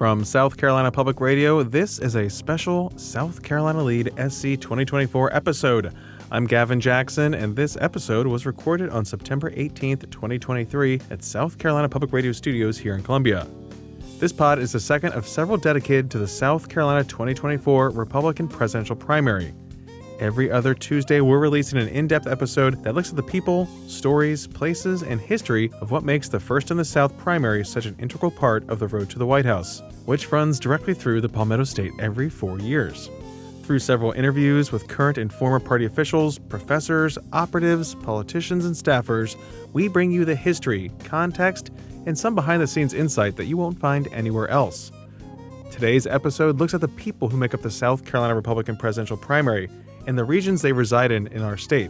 From South Carolina Public Radio, this is a special South Carolina Lead SC 2024 episode. I'm Gavin Jackson, and this episode was recorded on September 18th, 2023 at South Carolina Public Radio Studios here in Columbia. This pod is the second of several dedicated to the South Carolina 2024 Republican presidential primary. Every other Tuesday, we're releasing an in-depth episode that looks at the people, stories, places, and history of what makes the First in the South primary such an integral part of the road to the White House, which runs directly through the Palmetto State every 4 years. Through several interviews with current and former party officials, professors, operatives, politicians, and staffers, we bring you the history, context, and some behind-the-scenes insight that you won't find anywhere else. Today's episode looks at the people who make up the South Carolina Republican presidential primary and the regions they reside in our state.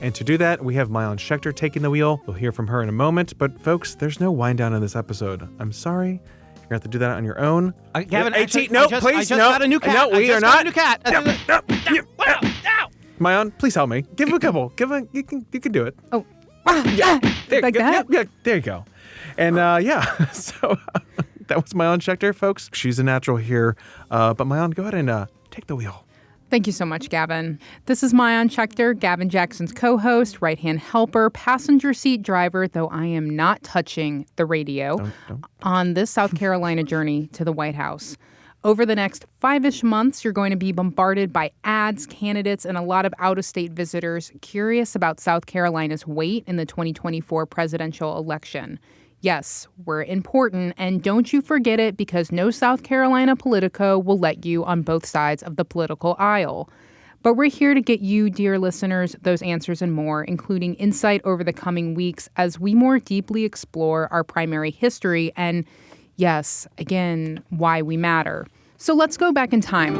And to do that, we have Maayan Schechter taking the wheel. You'll hear from her in a moment, but folks, there's no wind down in this episode. I'm sorry. You're going to have to do that on your own. Gavin, I just got a new cat. No, we are not. Got a new cat. Maayan, please help me. Give him a couple. You can do it. Oh. Yeah. There, like that? Yeah, there you go. And so that was Maayan Schechter, folks. She's a natural here. But Maayan, go ahead and take the wheel. Thank you so much, Gavin. This is Maayan Schechter, Gavin Jackson's co-host, right-hand helper, passenger seat driver, though I am not touching the radio, don't. on this South Carolina journey to the White House. Over the next 5-ish months, you're going to be bombarded by ads, candidates, and a lot of out-of-state visitors curious about South Carolina's weight in the 2024 presidential election. Yes, we're important, and don't you forget it because no South Carolina Politico will let you on both sides of the political aisle. But we're here to get you, dear listeners, those answers and more, including insight over the coming weeks as we more deeply explore our primary history and, yes, again, why we matter. So let's go back in time.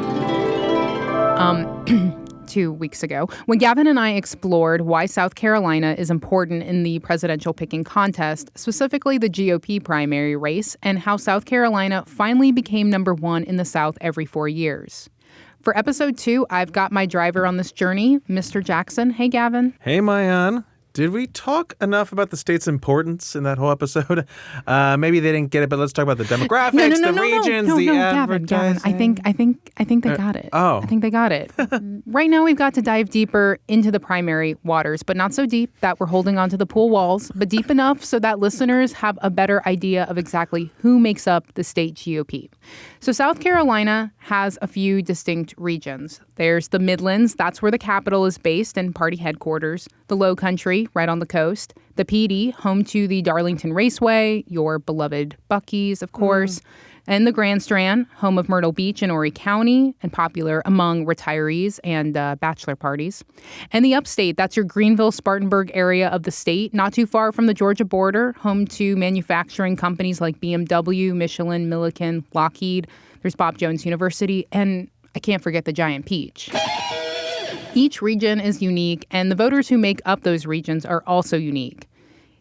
2 weeks ago, when Gavin and I explored why South Carolina is important in the presidential picking contest, specifically the GOP primary race, and how South Carolina finally became number one in the South every 4 years. For episode 2, I've got my driver on this journey, Mr. Jackson. Hey, Gavin. Hey, Maayan. Did we talk enough about the state's importance in that whole episode? Maybe they didn't get it, but let's talk about the demographics, regions, the advertising. Gavin, I think they got it. Oh. I think they got it. Right now, we've got to dive deeper into the primary waters, but not so deep that we're holding onto the pool walls, but deep enough so that listeners have a better idea of exactly who makes up the state GOP. So South Carolina has a few distinct regions. There's the Midlands, that's where the capital is based and party headquarters. The Low Country, right on the coast. The PD, home to the Darlington Raceway, your beloved Buc-ee's, of course. And the Grand Strand, home of Myrtle Beach in Horry County and popular among retirees and bachelor parties. And the Upstate, that's your Greenville-Spartanburg area of the state, not too far from the Georgia border, home to manufacturing companies like BMW, Michelin, Milliken, Lockheed. There's Bob Jones University, and I can't forget the Giant Peach. Each region is unique, and the voters who make up those regions are also unique.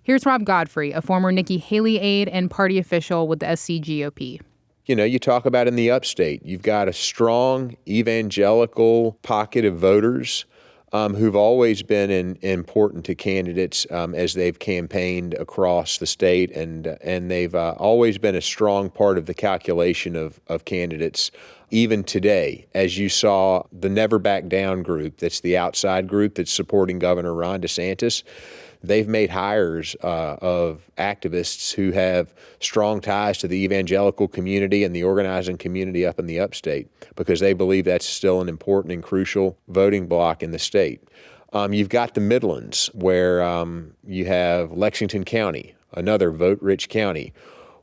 Here's Rob Godfrey, a former Nikki Haley aide and party official with the SCGOP. You know, you talk about in the upstate, you've got a strong evangelical pocket of voters who've always been important to candidates as they've campaigned across the state, and they've always been a strong part of the calculation of candidates. Even today, as you saw the Never Back Down group, that's the outside group that's supporting Governor Ron DeSantis, they've made hires of activists who have strong ties to the evangelical community and the organizing community up in the upstate because they believe that's still an important and crucial voting bloc in the state. You've got the Midlands, where you have Lexington County, another vote-rich county,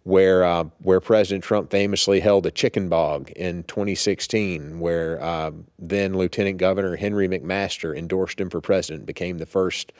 where President Trump famously held a chicken bog in 2016, where then Lieutenant Governor Henry McMaster endorsed him for president, became the first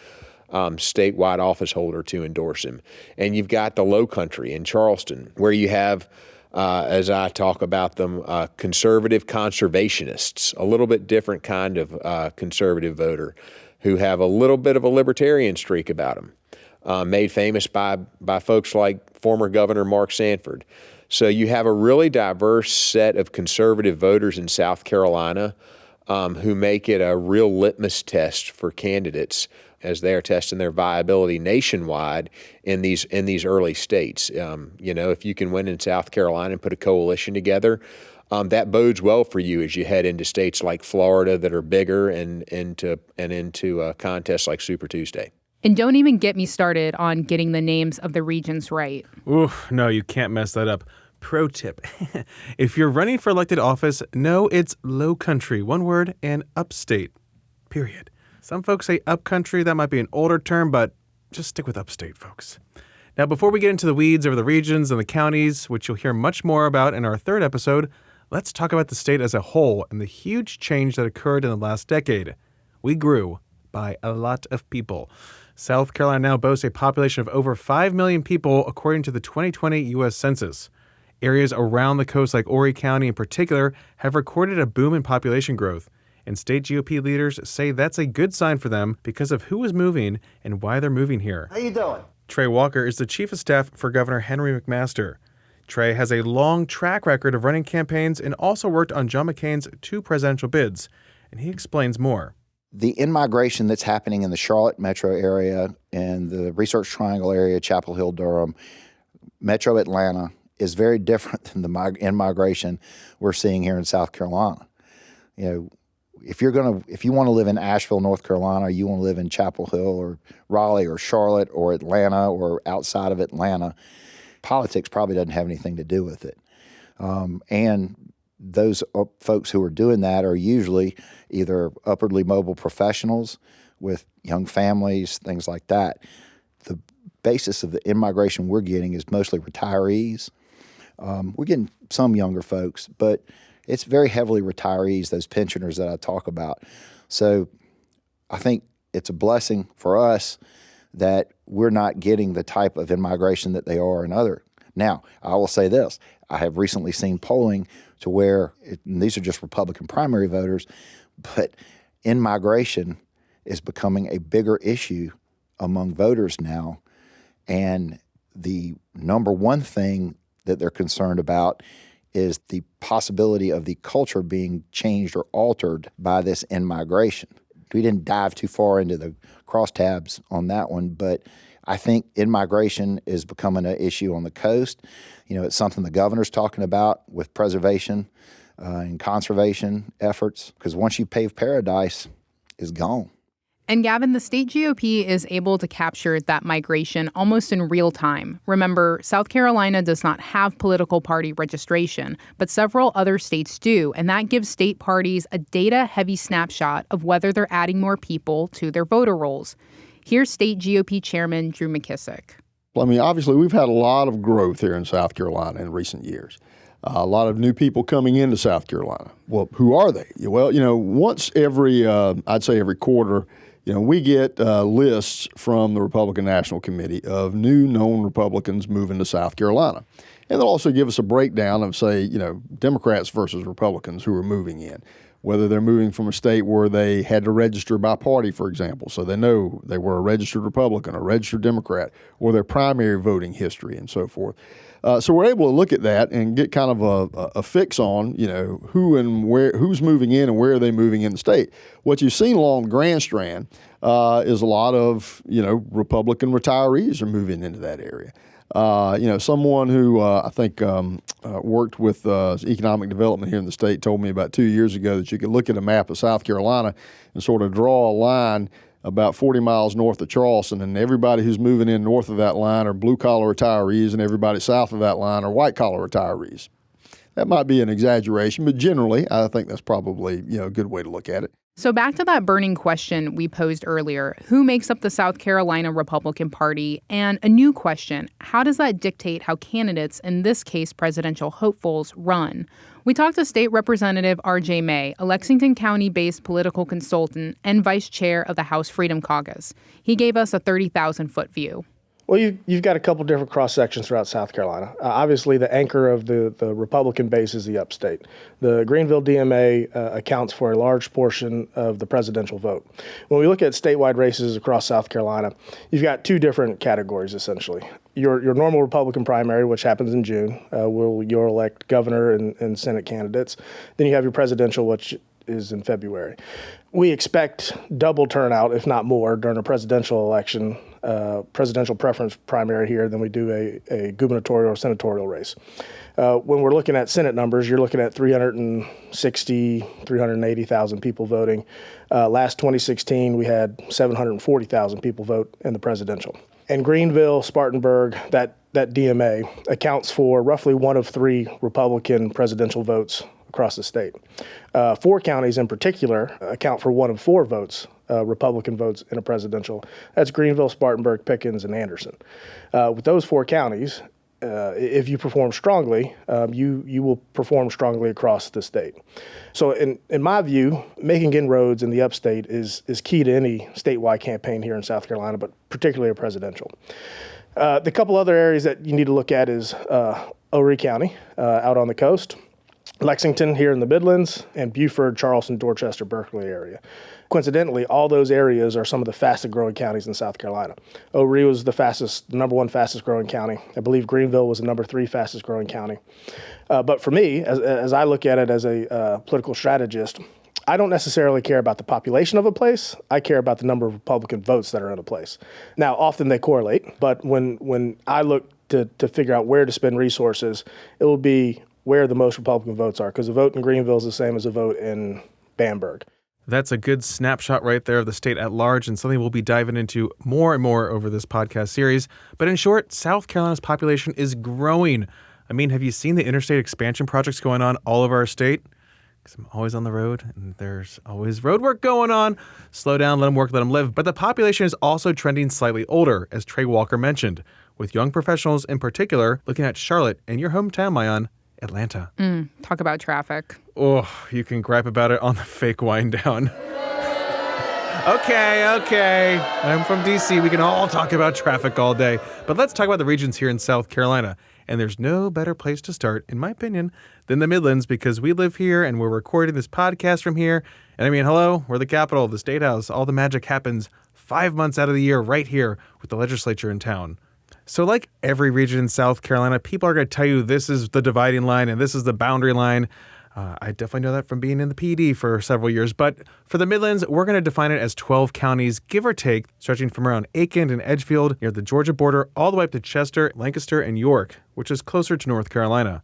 statewide office holder to endorse him. And you've got the Low Country in Charleston, where you have, as I talk about them, conservative conservationists, a little bit different kind of conservative voter who have a little bit of a libertarian streak about them, made famous by folks like former Governor Mark Sanford. So you have a really diverse set of conservative voters in South Carolina who make it a real litmus test for candidates as they are testing their viability nationwide in these early states. If you can win in South Carolina and put a coalition together, that bodes well for you as you head into states like Florida that are bigger and into contests like Super Tuesday. And don't even get me started on getting the names of the regions right. Oof, no, you can't mess that up. Pro tip. If you're running for elected office, know it's low country, one word, and upstate, period. Some folks say upcountry. That might be an older term, but just stick with upstate, folks. Now, before we get into the weeds over the regions and the counties, which you'll hear much more about in our third episode, let's talk about the state as a whole and the huge change that occurred in the last decade. We grew by a lot of people. South Carolina now boasts a population of over 5 million people, according to the 2020 U.S. Census. Areas around the coast, like Horry County in particular, have recorded a boom in population growth. And state GOP leaders say that's a good sign for them because of who is moving and why they're moving here. How you doing? Trey Walker is the chief of staff for Governor Henry McMaster. Trey has a long track record of running campaigns and also worked on John McCain's 2 presidential bids. And he explains more. The in-migration that's happening in the Charlotte metro area and the Research Triangle area, Chapel Hill, Durham, Metro Atlanta is very different than the in-migration we're seeing here in South Carolina. If you want to live in Asheville, North Carolina, or you want to live in Chapel Hill or Raleigh or Charlotte or Atlanta or outside of Atlanta, politics probably doesn't have anything to do with it. And those folks who are doing that are usually either upwardly mobile professionals with young families, things like that. The basis of the in-migration we're getting is mostly retirees. We're getting some younger folks, but it's very heavily retirees, those pensioners that I talk about. So I think it's a blessing for us that we're not getting the type of in-migration that they are in other. Now, I will say this. I have recently seen polling to where, and these are just Republican primary voters, but in-migration is becoming a bigger issue among voters now. And the number one thing that they're concerned about is the possibility of the culture being changed or altered by this in-migration. We didn't dive too far into the crosstabs on that one, but I think in-migration is becoming an issue on the coast. It's something the governor's talking about with preservation and conservation efforts, because once you pave paradise, it's gone. And Gavin, the state GOP is able to capture that migration almost in real time. Remember, South Carolina does not have political party registration, but several other states do, and that gives state parties a data-heavy snapshot of whether they're adding more people to their voter rolls. Here's State GOP Chairman Drew McKissick. Well, obviously, we've had a lot of growth here in South Carolina in recent years. A lot of new people coming into South Carolina. Well, who are they? Well, once every, I'd say every quarter, we get lists from the Republican National Committee of new known Republicans moving to South Carolina. And they'll also give us a breakdown of, say, Democrats versus Republicans who are moving in, whether they're moving from a state where they had to register by party, for example, so they know they were a registered Republican, a registered Democrat, or their primary voting history and so forth. So we're able to look at that and get kind of a fix on, who and where, who's moving in and where are they moving in the state. What you've seen along the Grand Strand is a lot of, Republican retirees are moving into that area. Someone who I think worked with economic development here in the state told me about 2 years ago that you could look at a map of South Carolina and sort of draw a line about 40 miles north of Charleston, and everybody who's moving in north of that line are blue-collar retirees, and everybody south of that line are white-collar retirees. That might be an exaggeration, but generally, I think that's probably a good way to look at it. So back to that burning question we posed earlier, who makes up the South Carolina Republican Party? And a new question, how does that dictate how candidates, in this case presidential hopefuls, run? We talked to State Representative R.J. May, a Lexington County-based political consultant and vice chair of the House Freedom Caucus. He gave us a 30,000-foot view. Well, you've got a couple different cross-sections throughout South Carolina. Obviously, the anchor of the Republican base is the upstate. The Greenville DMA accounts for a large portion of the presidential vote. When we look at statewide races across South Carolina, you've got two different categories, essentially. Your normal Republican primary, which happens in June, you'll elect governor and Senate candidates. Then you have your presidential, which is in February. We expect double turnout, if not more, during a presidential election, presidential preference primary here than we do a gubernatorial or senatorial race. When we're looking at Senate numbers, you're looking at 380,000 people voting. Last 2016, we had 740,000 people vote in the presidential. And Greenville, Spartanburg, that DMA accounts for roughly 1 of 3 Republican presidential votes across the state. 4 counties in particular account for 1 of 4 votes, Republican votes in a presidential. That's Greenville, Spartanburg, Pickens, and Anderson. With those 4 counties, if you perform strongly, you will perform strongly across the state. So in my view, making inroads in the upstate is key to any statewide campaign here in South Carolina, but particularly a presidential. The couple other areas that you need to look at is Horry County out on the coast, Lexington here in the Midlands, and Beaufort, Charleston, Dorchester, Berkeley area. Coincidentally, all those areas are some of the fastest growing counties in South Carolina. Horry was the number 1 fastest growing county. I believe Greenville was the number 3 fastest growing county. But for me, as I look at it as a political strategist, I don't necessarily care about the population of a place. I care about the number of Republican votes that are in a place. Now, often they correlate, but when I look to figure out where to spend resources, it will be where the most Republican votes are, because a vote in Greenville is the same as a vote in Bamberg. That's a good snapshot right there of the state at large, and something we'll be diving into more and more over this podcast series. But in short, South Carolina's population is growing. I mean, have you seen the interstate expansion projects going on all over our state? Because I'm always on the road, and there's always road work going on. Slow down, let them work, let them live. But the population is also trending slightly older, as Trey Walker mentioned, with young professionals in particular looking at Charlotte and your hometown, Mayan, Atlanta. Talk about traffic. Oh, you can gripe about it on the fake wind down. Okay. I'm from D.C. We can all talk about traffic all day. But let's talk about the regions here in South Carolina. And there's no better place to start, in my opinion, than the Midlands, because we live here and we're recording this podcast from here. And I mean, hello, we're the capital, the State House. All the magic happens 5 months out of the year right here with the legislature in town. So like every region in South Carolina, people are going to tell you this is the dividing line and this is the boundary line. I definitely know that from being in the PD for several years. But for the Midlands, we're going to define it as 12 counties, give or take, stretching from around Aiken and Edgefield near the Georgia border all the way up to Chester, Lancaster, and York, which is closer to North Carolina.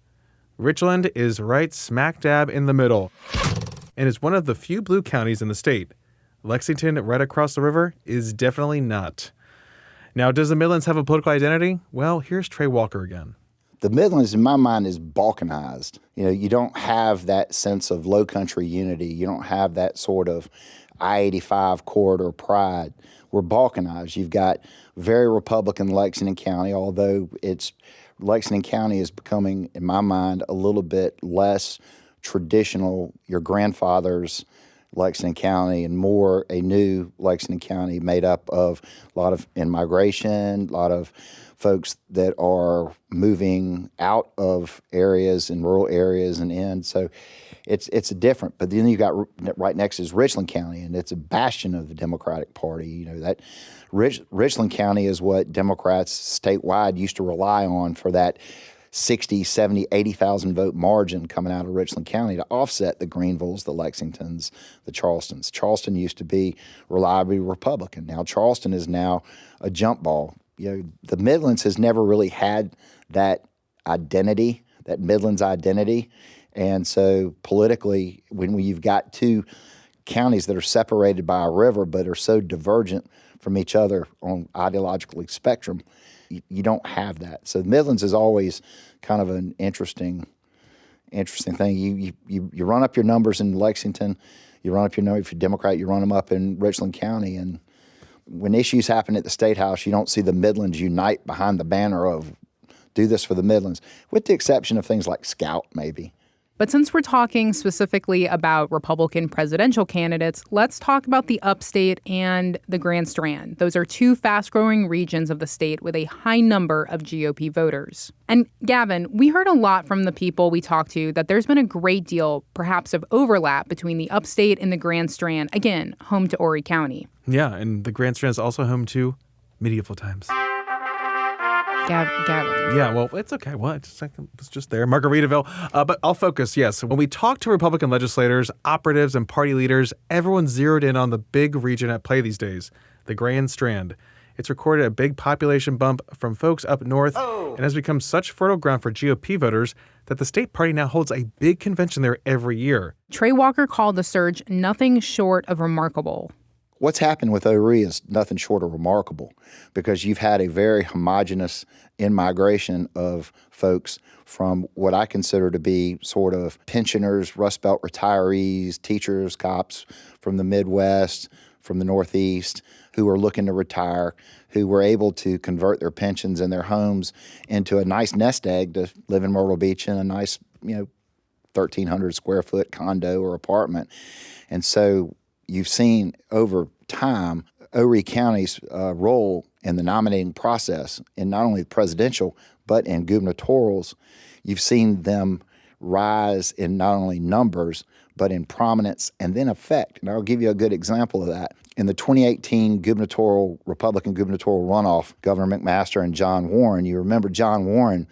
Richland is right smack dab in the middle and is one of the few blue counties in the state. Lexington, right across the river, is definitely not. Now, does the Midlands have a political identity? Well, here's Trey Walker again. The Midlands, in my mind, is balkanized. You know, you don't have that sense of low country unity. You don't have that sort of I-85 corridor pride. We're balkanized. You've got very Republican Lexington County, although Lexington County is becoming, in my mind, a little bit less traditional, your grandfather's Lexington County, and more a new Lexington County made up of a lot of in-migration, a lot of folks that are moving out of areas and rural areas and in. So it's different. But then you got right next is Richland County, and it's a bastion of the Democratic Party. You know, that Richland County is what Democrats statewide used to rely on for that 60, 70, 80,000 vote margin coming out of Richland County to offset the Greenvilles, the Lexingtons, the Charlestons. Charleston used to be reliably Republican. Now Charleston is now a jump ball. You know, the Midlands has never really had that identity, that Midlands identity. And so politically, when you've got two counties that are separated by a river but are so divergent from each other on ideological spectrum, you don't have that. So the Midlands is always kind of an interesting thing. You run up your numbers in Lexington, you run up your numbers, if you're Democrat, you run them up in Richland County, and when issues happen at the State House, you don't see the Midlands unite behind the banner of do this for the Midlands, with the exception of things like Scout, maybe. But since we're talking specifically about Republican presidential candidates, let's talk about the upstate and the Grand Strand. Those are two fast-growing regions of the state with a high number of GOP voters. And Gavin, we heard a lot from the people we talked to that there's been a great deal, perhaps, of overlap between the upstate and the Grand Strand, again, home to Horry County. Yeah, and the Grand Strand is also home to medieval times. Gavin. Yeah, well, it's okay. Well, it's just there. Margaritaville. But I'll focus, yes. When we talk to Republican legislators, operatives, and party leaders, everyone zeroed in on the big region at play these days, the Grand Strand. It's recorded a big population bump from folks up north and has become such fertile ground for GOP voters that the state party now holds a big convention there every year. Trey Walker called the surge nothing short of remarkable. What's happened with ORE is nothing short of remarkable because you've had a very homogenous in-migration of folks from what I consider to be sort of pensioners, Rust Belt retirees, teachers, cops from the Midwest, from the Northeast, who are looking to retire, who were able to convert their pensions and their homes into a nice nest egg to live in Myrtle Beach in a nice, 1,300 square foot condo or apartment. And so you've seen over time ORE County's role in the nominating process in not only the presidential but in gubernatorials. You've seen them rise in not only numbers but in prominence and then effect. And I'll give you a good example of that. In the 2018 Republican gubernatorial runoff, Governor McMaster and John Warren, you remember John Warren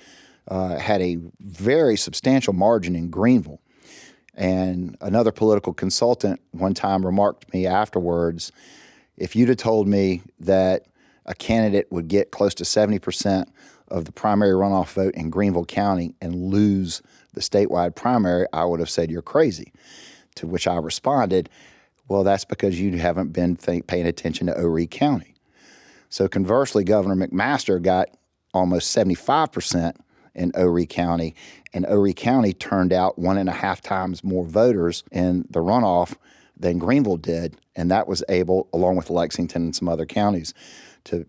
had a very substantial margin in Greenville. And another political consultant one time remarked to me afterwards, if you'd have told me that a candidate would get close to 70% of the primary runoff vote in Greenville County and lose the statewide primary, I would have said you're crazy. To which I responded, well, that's because you haven't been paying attention to ORE County. So conversely, Governor McMaster got almost 75% in ORE County, and ORE County turned out 1.5 times more voters in the runoff than Greenville did, and that was able, along with Lexington and some other counties, to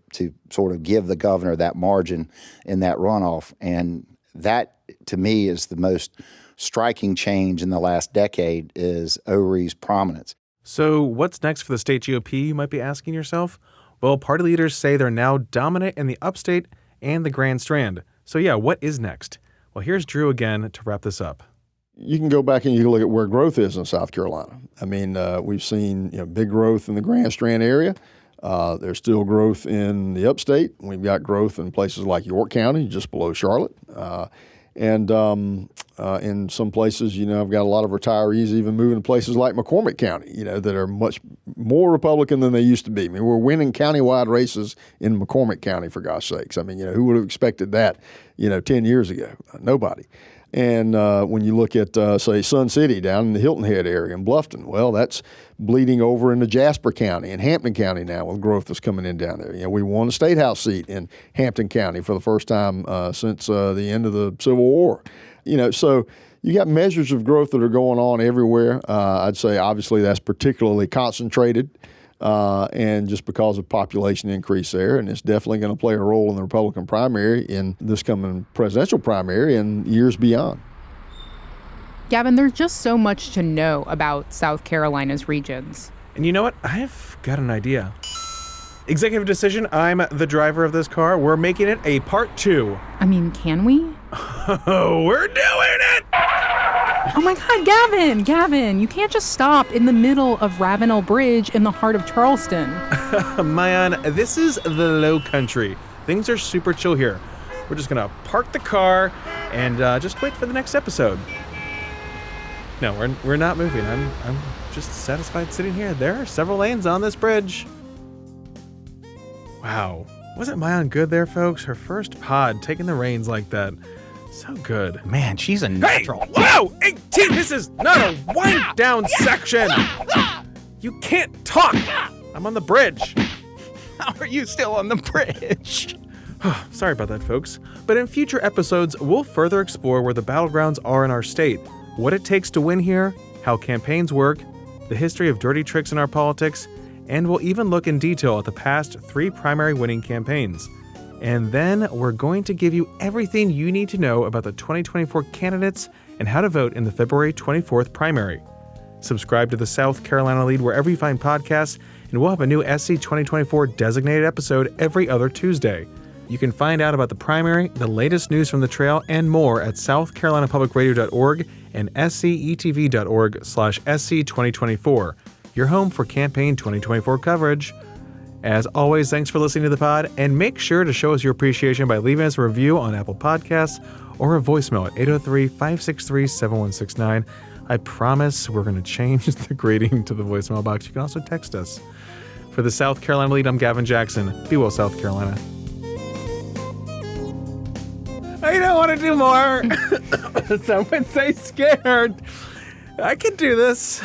sort of give the governor that margin in that runoff. And that, to me, is the most striking change in the last decade is ORE's prominence. So what's next for the state GOP, you might be asking yourself? Well, party leaders say they're now dominant in the upstate and the Grand Strand. So yeah, what is next? Well, here's Drew again to wrap this up. You can go back and you can look at where growth is in South Carolina. I mean, we've seen big growth in the Grand Strand area. There's still growth in the upstate. We've got growth in places like York County, just below Charlotte. And in some places, I've got a lot of retirees even moving to places like McCormick County, that are much more Republican than they used to be. I mean, we're winning countywide races in McCormick County, for gosh sakes. I mean, who would have expected that, 10 years ago? Nobody. And when you look at, say, Sun City down in the Hilton Head area in Bluffton, well, that's bleeding over into Jasper County and Hampton County now with growth that's coming in down there. We won a state house seat in Hampton County for the first time since the end of the Civil War. So you got measures of growth that are going on everywhere. I'd say obviously that's particularly concentrated and just because of population increase there. And it's definitely going to play a role in the Republican primary in this coming presidential primary and years beyond. Gavin, there's just so much to know about South Carolina's regions. And you know what? I've got an idea. Executive decision, I'm the driver of this car. We're making it a part 2. I mean, can we? Oh, we're doing it! Oh my God, Gavin, you can't just stop in the middle of Ravenel Bridge in the heart of Charleston. Mayan, this is the Low Country. Things are super chill here. We're just gonna park the car and just wait for the next episode. No, we're not moving. I'm just satisfied sitting here. There are several lanes on this bridge. Wow. Wasn't Mayan good there, folks? Her first pod taking the reins like that. So good. Man, she's a natural. Hey, whoa! 18! This is not a wind down section! You can't talk! I'm on the bridge. How are you still on the bridge? Sorry about that, folks. But in future episodes, we'll further explore where the battlegrounds are in our state, what it takes to win here, how campaigns work, the history of dirty tricks in our politics, and we'll even look in detail at the past 3 primary winning campaigns. And then we're going to give you everything you need to know about the 2024 candidates and how to vote in the February 24th primary. Subscribe to the South Carolina Lead wherever you find podcasts, and we'll have a new SC 2024 designated episode every other Tuesday. You can find out about the primary, the latest news from the trail, and more at southcarolinapublicradio.org and scetv.org/SC2024, your home for campaign 2024 coverage. As always, thanks for listening to the pod, and make sure to show us your appreciation by leaving us a review on Apple Podcasts or a voicemail at 803-563-7169. I promise we're going to change the grading to the voicemail box. You can also text us. For the South Carolina Lead, I'm Gavin Jackson. Be well, South Carolina. I don't want to do more. Some would say scared. I can do this.